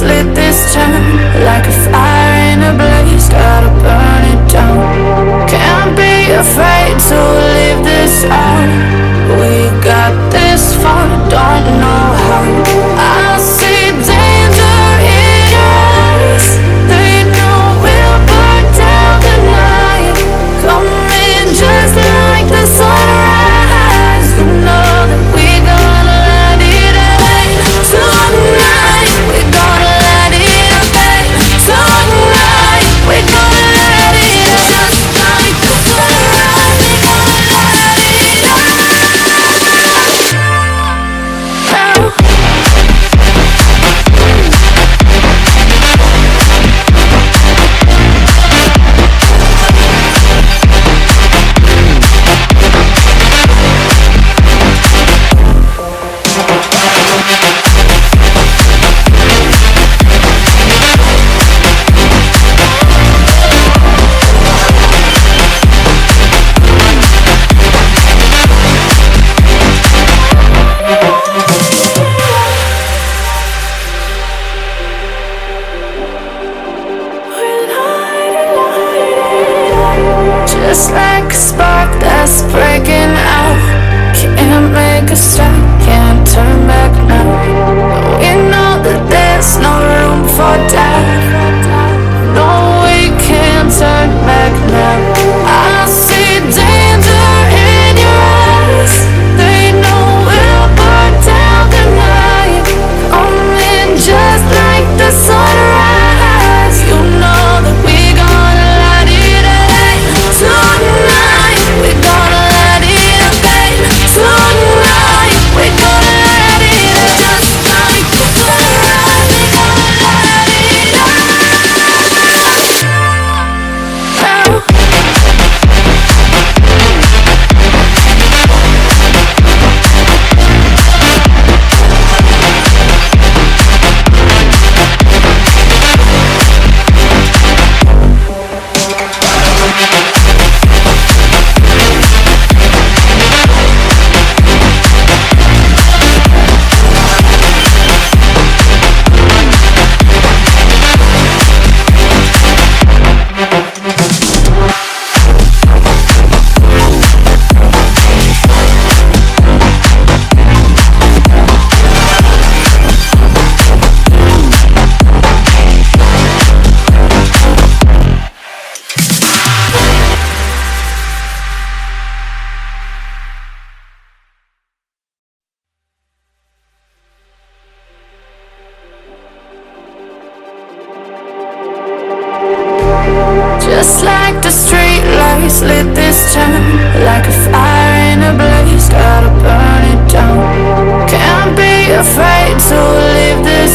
lit this town like a fire in a blaze, gotta burn it down. Can't be afraid to leave this out. We got this far, don't know how. I see danger in your eyes. They know we'll burn down the night. Coming just like the sunrise. You know that we gonna let it away. Tonight we gonna let it away. Tonight we gonna let it just like the sunrise. We gonna let it just like a spark that's breaking out. Can't make a stop, can't turn back now. We know that there's no room for doubt. No, we can't turn back now. I see danger in your eyes. They know we'll burn down the night. Coming just like the sunrise. You know that we gonna let it away. Tonight we gonna let it away. Tonight we gonna let it just like the sunrise. We gonna let it out. Just like the street lights lit this town like a fire in a blaze, gotta burn it down. Can't be afraid to leave this